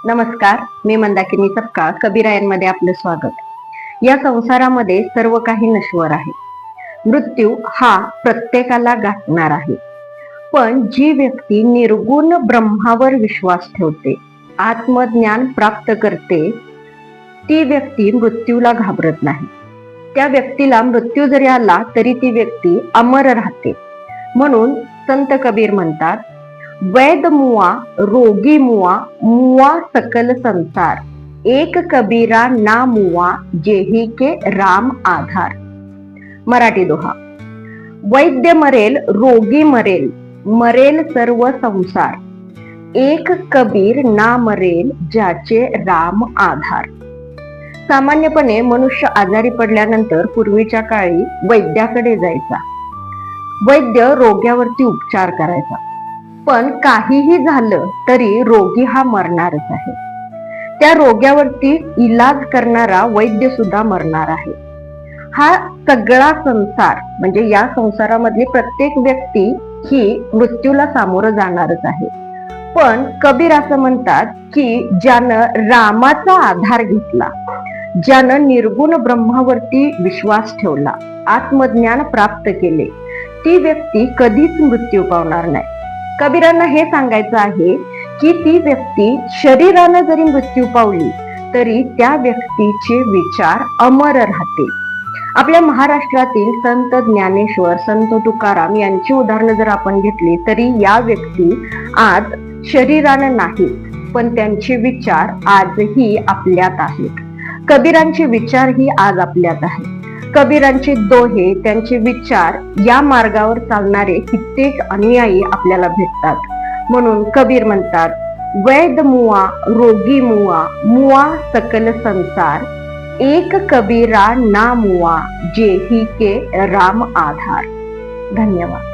नमस्कार, मी मंदाकिनी सपकाळ. कबीरायांमध्ये आपलं स्वागत. या संसारामध्ये सर्व काही नश्वर आहे. मृत्यू हा प्रत्येकाला गाठणार आहे. पण जी व्यक्ती निर्गुण ब्रह्मावर विश्वास ठेवते, आत्मज्ञान प्राप्त करते, ती व्यक्ती मृत्यूला घाबरत नाही. त्या व्यक्तीला मृत्यू जरी आला तरी ती व्यक्ती अमर राहते. म्हणून संत कबीर म्हणतात, वैद मुआ रोगी मुआ मुआ सकल संसार, एक कबीरा ना मुआ जेही के राम आधार. मराठी दोहा. वैद्य मरेल, रोगी मरेल, मरेल सर्व संसार, एक कबीर ना मरेल ज्याचे राम आधार. सामान्यपणे मनुष्य आजारी पडल्यानंतर पूर्वीच्या काळी वैद्याकडे जायचा. वैद्य रोग्यावरती उपचार करायचा. पण काहीही झालं तरी रोगी हा मरणारच आहे. त्या रोग्यावरती इलाज करणारा वैद्य सुद्धा मरणार आहे. हा सगळा संसार म्हणजे या संसारामधली प्रत्येक व्यक्ती ही मृत्यूला सामोरं जाणारच आहे. पण कबीर असं म्हणतात की ज्यानं रामाचा आधार घेतला, ज्यानं निर्गुण ब्रह्मावरती विश्वास ठेवला, आत्मज्ञान प्राप्त केले, ती व्यक्ती कधीच मृत्यू पावणार नाही. कबीरांना हे सांगायचं आहे की ती व्यक्ती शरीरानं जरी मृत्यू पावली तरी त्या व्यक्तीचे विचार अमर राहते. आपल्या महाराष्ट्रातील संत ज्ञानेश्वर, संत तुकाराम यांची उदाहरणं जर आपण घेतली तरी या व्यक्ती आज शरीरानं नाही, पण त्यांचे विचार आजही आपल्यात आहेत. कबीरांचे विचारही आज आपल्यात आहेत. कबीरांचे दोहे, त्यांचे विचार, या मार्गावर चालणारे कित्येक अनुयायी आपल्याला भेटतात. म्हणून कबीर म्हणतात, वैद मुआ रोगी मुआ मुआ सकल संसार, एक कबीरा ना मुआ जेही के राम आधार. धन्यवाद.